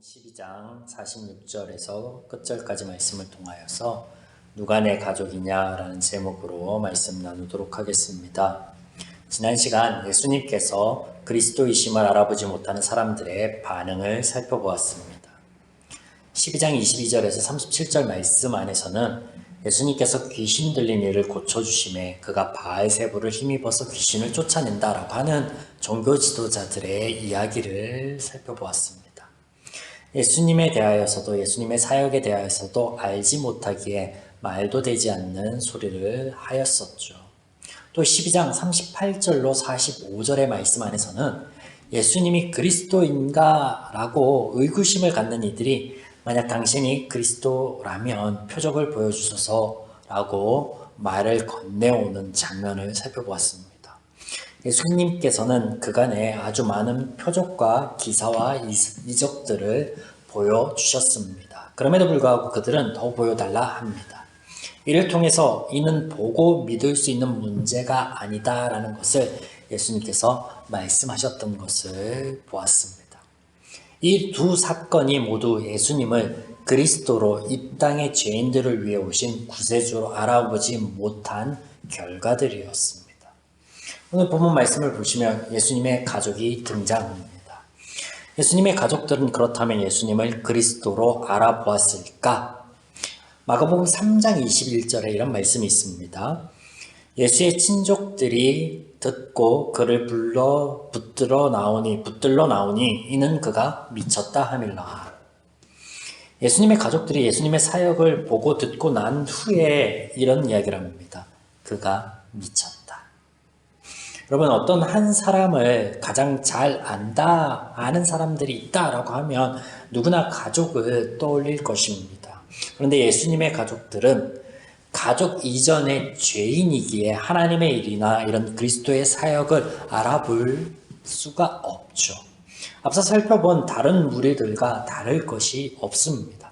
12장 46절에서 끝절까지 말씀을 통하여서 누가 내 가족이냐라는 제목으로 말씀 나누도록 하겠습니다. 지난 시간 예수님께서 그리스도이심을 알아보지 못하는 사람들의 반응을 살펴보았습니다. 12장 22절에서 37절 말씀 안에서는 예수님께서 귀신 들린 이를 고쳐주심에 그가 바알세부를 힘입어서 귀신을 쫓아낸다라고 하는 종교 지도자들의 이야기를 살펴보았습니다. 예수님에 대하여서도 예수님의 사역에 대하여서도 알지 못하기에 말도 되지 않는 소리를 하였었죠. 또 12장 38절로 45절의 말씀 안에서는 예수님이 그리스도인가? 라고 의구심을 갖는 이들이 만약 당신이 그리스도라면 표적을 보여주소서 라고 말을 건네오는 장면을 살펴보았습니다. 예수님께서는 그간에 아주 많은 표적과 기사와 이적들을 보여주셨습니다. 그럼에도 불구하고 그들은 더 보여달라 합니다. 이를 통해서 이는 보고 믿을 수 있는 문제가 아니다라는 것을 예수님께서 말씀하셨던 것을 보았습니다. 이 두 사건이 모두 예수님을 그리스도로 이 땅의 죄인들을 위해 오신 구세주로 알아보지 못한 결과들이었습니다. 오늘 본문 말씀을 보시면 예수님의 가족이 등장합니다. 예수님의 가족들은 그렇다면 예수님을 그리스도로 알아보았을까? 마가복음 3장 21절에 이런 말씀이 있습니다. 예수의 친족들이 듣고 그를 붙들러 나오니 이는 그가 미쳤다 함일라. 예수님의 가족들이 예수님의 사역을 보고 듣고 난 후에 이런 이야기를 합니다. 그가 미쳤다. 여러분, 어떤 한 사람을 가장 잘 아는 사람들이 있다라고 하면 누구나 가족을 떠올릴 것입니다. 그런데 예수님의 가족들은 가족 이전의 죄인이기에 하나님의 일이나 이런 그리스도의 사역을 알아볼 수가 없죠. 앞서 살펴본 다른 무리들과 다를 것이 없습니다.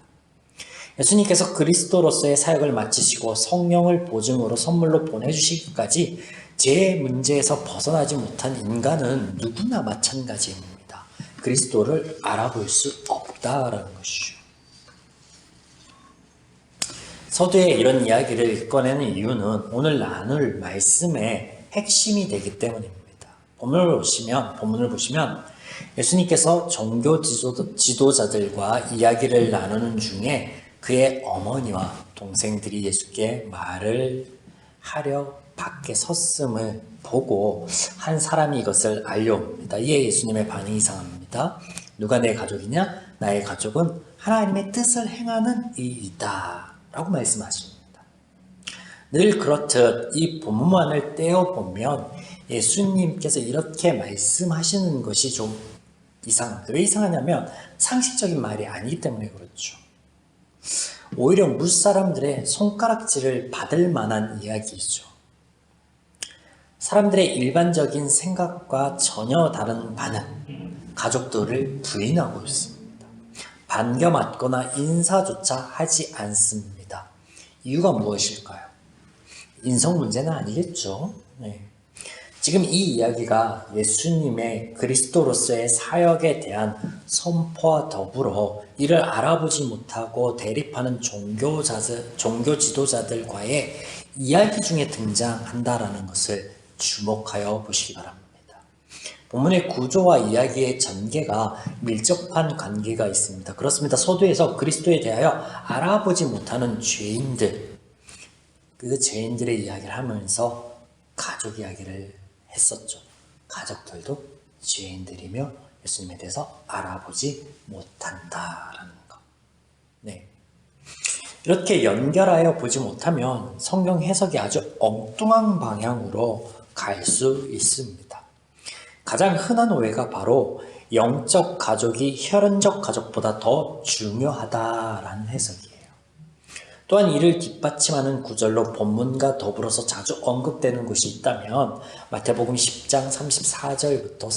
예수님께서 그리스도로서의 사역을 마치시고 성령을 보증으로 선물로 보내주시기까지 제 문제에서 벗어나지 못한 인간은 누구나 마찬가지입니다. 그리스도를 알아볼 수 없다라는 것이죠. 서두에 이런 이야기를 꺼내는 이유는 오늘 나눌 말씀의 핵심이 되기 때문입니다. 본문을 보시면 예수님께서 종교 지도자들과 이야기를 나누는 중에 그의 어머니와 동생들이 예수께 말을 하려 밖에 섰음을 보고 한 사람이 이것을 알려옵니다. 이에 예수님의 반응이 이상합니다. 누가 내 가족이냐? 나의 가족은 하나님의 뜻을 행하는 이이다 라고 말씀하십니다. 늘 그렇듯 이 본문을 떼어보면 예수님께서 이렇게 말씀하시는 것이 좀 이상합니다. 왜 이상하냐면 상식적인 말이 아니기 때문에 그렇죠. 오히려 무사람들의 손가락질을 받을 만한 이야기이죠. 사람들의 일반적인 생각과 전혀 다른 반응, 가족들을 부인하고 있습니다. 반겨 맞거나 인사조차 하지 않습니다. 이유가 무엇일까요? 인성 문제는 아니겠죠. 네. 지금 이 이야기가 예수님의 그리스도로서의 사역에 대한 선포와 더불어 이를 알아보지 못하고 대립하는 종교 지도자들과의 이야기 중에 등장한다라는 것을 주목하여 보시기 바랍니다. 본문의 구조와 이야기의 전개가 밀접한 관계가 있습니다. 그렇습니다. 서두에서 그리스도에 대하여 알아보지 못하는 죄인들, 그 죄인들의 이야기를 하면서 가족 이야기를 했었죠. 가족들도 죄인들이며 예수님에 대해서 알아보지 못한다라는 것. 네. 이렇게 연결하여 보지 못하면 성경 해석이 아주 엉뚱한 방향으로 갈 수 있습니다. 가장 흔한 오해가 바로 영적 가족이 혈연적 가족보다 더 중요하다라는 해석이에요. 또한 이를 뒷받침하는 구절로 본문과 더불어서 자주 언급되는 곳이 있다면 마태복음 10장 34절부터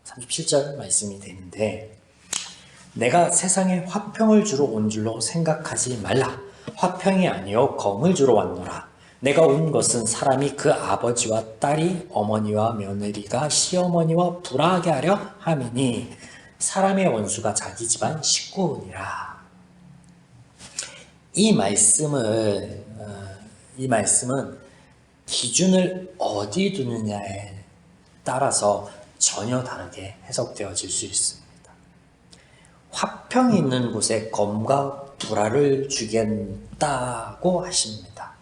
37절 말씀이 되는데, 내가 세상에 화평을 주러 온 줄로 생각하지 말라. 화평이 아니요 검을 주러 왔노라. 내가 온 것은 사람이 그 아버지와 딸이 어머니와 며느리가 시어머니와 불화하게 하려 함이니 사람의 원수가 자기 집안 식구니라. 이 말씀은 기준을 어디 두느냐에 따라서 전혀 다르게 해석되어질 수 있습니다. 화평이 있는 곳에 검과 불화를 주겠다고 하십니다.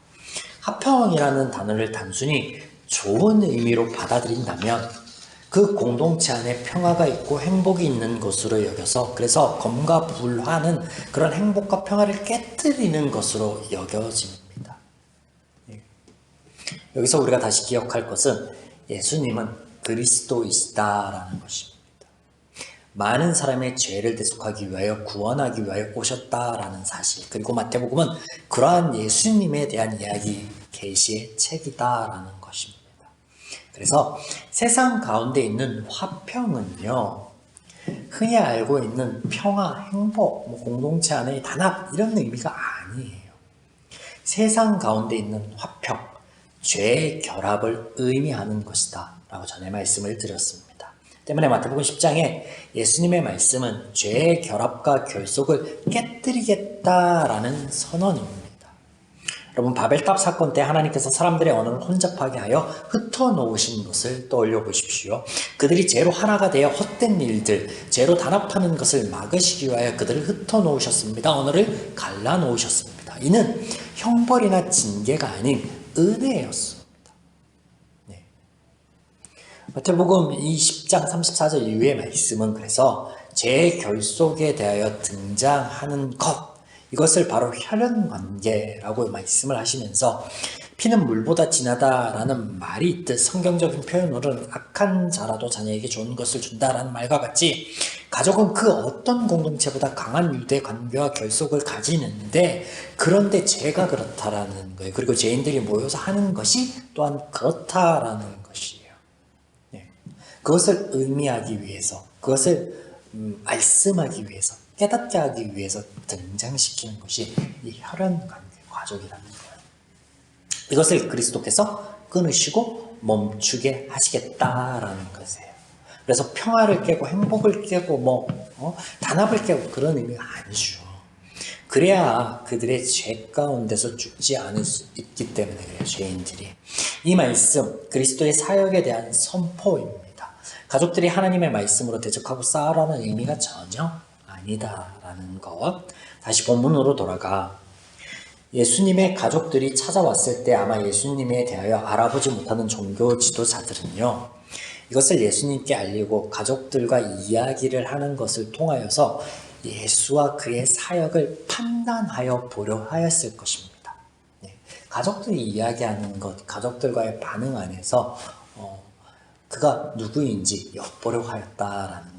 화평이라는 단어를 단순히 좋은 의미로 받아들인다면 그 공동체 안에 평화가 있고 행복이 있는 것으로 여겨서, 그래서 검과 불화는 그런 행복과 평화를 깨뜨리는 것으로 여겨집니다. 여기서 우리가 다시 기억할 것은 예수님은 그리스도이시다라는 것입니다. 많은 사람의 죄를 대속하기 위하여, 구원하기 위하여 오셨다라는 사실, 그리고 마태복음은 그러한 예수님에 대한 이야기 계시의 책이다라는 것입니다. 그래서 세상 가운데 있는 화평은요, 흔히 알고 있는 평화, 행복, 공동체 안의 단합 이런 의미가 아니에요. 세상 가운데 있는 화평, 죄의 결합을 의미하는 것이다 라고 전에 말씀을 드렸습니다. 때문에 마태복음 10장에 예수님의 말씀은 죄의 결합과 결속을 깨뜨리겠다라는 선언입니다. 여러분, 바벨탑 사건 때 하나님께서 사람들의 언어를 혼잡하게 하여 흩어놓으신 것을 떠올려 보십시오. 그들이 죄로 하나가 되어 헛된 일들, 죄로 단합하는 것을 막으시기 위하여 그들을 흩어놓으셨습니다. 언어를 갈라놓으셨습니다. 이는 형벌이나 징계가 아닌 은혜였습니다. 네. 마태복음 10장 34절 이후의 말씀은 그래서 죄의 결속에 대하여 등장하는 것, 이것을 바로 혈연관계라고 말씀을 하시면서 피는 물보다 진하다라는 말이 있듯 성경적인 표현으로는 악한 자라도 자녀에게 좋은 것을 준다라는 말과 같이 가족은 그 어떤 공동체보다 강한 유대 관계와 결속을 가지는데, 그런데 죄가 그렇다라는 거예요. 그리고 죄인들이 모여서 하는 것이 또한 그렇다라는 것이에요. 네. 그것을 의미하기 위해서, 그것을 말씀하기 위해서, 깨닫게 하기 위해서 등장시키는 것이 이 혈연관계 과정이라는 거예요. 이것을 그리스도께서 끊으시고 멈추게 하시겠다라는 것이에요. 그래서 평화를 깨고 행복을 깨고 단합을 깨고 그런 의미가 아니죠. 그래야 그들의 죄 가운데서 죽지 않을 수 있기 때문에 그래요. 죄인들이. 이 말씀, 그리스도의 사역에 대한 선포입니다. 가족들이 하나님의 말씀으로 대적하고 싸우라는 의미가 전혀 아니다라는 것. 다시 본문으로 돌아가 예수님의 가족들이 찾아왔을 때 아마 예수님에 대하여 알아보지 못하는 종교 지도자들은요, 이것을 예수님께 알리고 가족들과 이야기를 하는 것을 통하여서 예수와 그의 사역을 판단하여 보려 하였을 것입니다. 네. 가족들이 이야기하는 것, 가족들과의 반응 안에서 그가 누구인지 엿보려 하였다라는 거예요.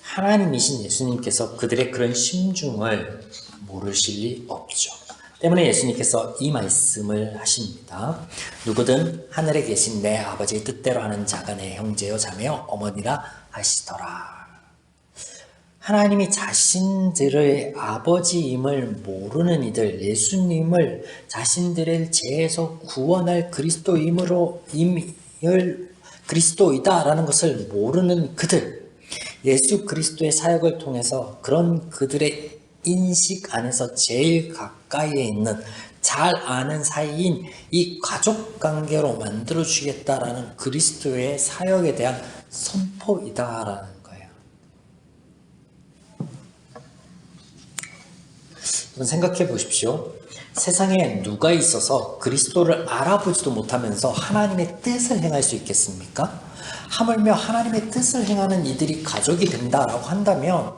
하나님이신 예수님께서 그들의 그런 심중을 모르실 리 없죠. 때문에 예수님께서 이 말씀을 하십니다. 누구든 하늘에 계신 내 아버지의 뜻대로 하는 자가 내 형제요 자매요 어머니라 하시더라. 하나님이 자신들의 아버지임을 모르는 이들, 예수님을 자신들의 죄에서 구원할 그리스도이다라는 것을 모르는 그들, 예수 그리스도의 사역을 통해서 그런 그들의 인식 안에서 제일 가까이에 있는, 잘 아는 사이인 이 가족관계로 만들어주겠다라는 그리스도의 사역에 대한 선포이다라는 거예요. 생각해 보십시오. 세상에 누가 있어서 그리스도를 알아보지도 못하면서 하나님의 뜻을 행할 수 있겠습니까? 하물며 하나님의 뜻을 행하는 이들이 가족이 된다라고 한다면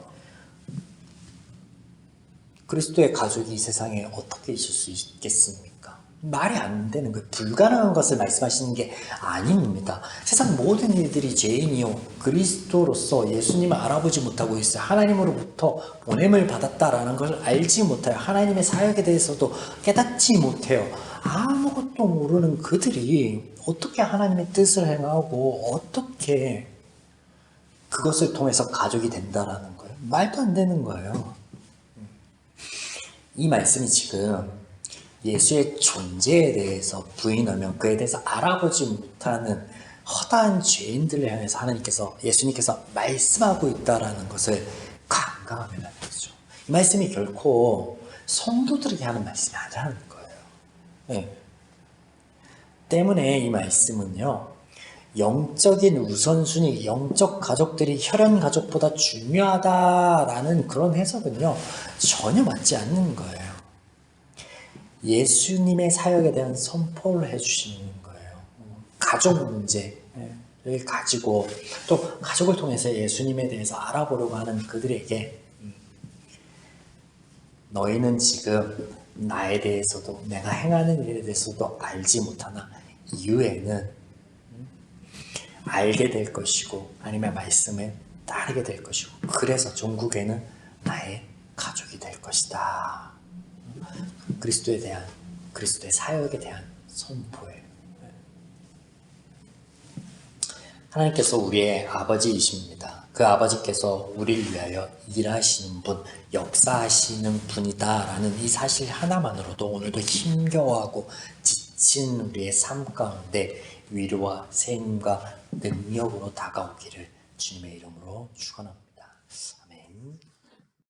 그리스도의 가족이 이 세상에 어떻게 있을 수 있겠습니까? 말이 안 되는 거예요. 불가능한 것을 말씀하시는 게 아닙니다. 세상 모든 이들이 죄인이요 그리스도로서 예수님을 알아보지 못하고 있어요. 하나님으로부터 보냄을 받았다라는 걸 알지 못해요. 하나님의 사역에 대해서도 깨닫지 못해요. 아무것도 모르는 그들이 어떻게 하나님의 뜻을 행하고 어떻게 그것을 통해서 가족이 된다라는 거예요. 말도 안 되는 거예요. 이 말씀이 지금 예수의 존재에 대해서 부인하면, 그에 대해서 알아보지 못하는 허다한 죄인들을 향해서 하나님께서, 예수님께서 말씀하고 있다라는 것을 강감하게 하는 거죠. 이 말씀이 결코 성도들에게 하는 말씀이 아니라는 거예요. 네. 때문에 이 말씀은요, 영적인 우선순위, 영적 가족들이 혈연 가족보다 중요하다라는 그런 해석은요, 전혀 맞지 않는 거예요. 예수님의 사역에 대한 선포를 해주시는 거예요. 가족 문제를 가지고 또 가족을 통해서 예수님에 대해서 알아보려고 하는 그들에게 너희는 지금 나에 대해서도 내가 행하는 일에 대해서도 알지 못하나 이후에는 알게 될 것이고 하나님의 말씀에 따르게 될 것이고 그래서 종국에는 나의 가족이 될 것이다. 그리스도에 대한, 그리스도의 사역에 대한 선포예요. 하나님께서 우리의 아버지이십니다. 그 아버지께서 우리를 위하여 일하시는 분, 역사하시는 분이다라는 이 사실 하나만으로도 오늘도 힘겨워하고 지친 우리의 삶 가운데 위로와 세임과 능력으로 다가오기를 주님의 이름으로 축원합니다. 아멘.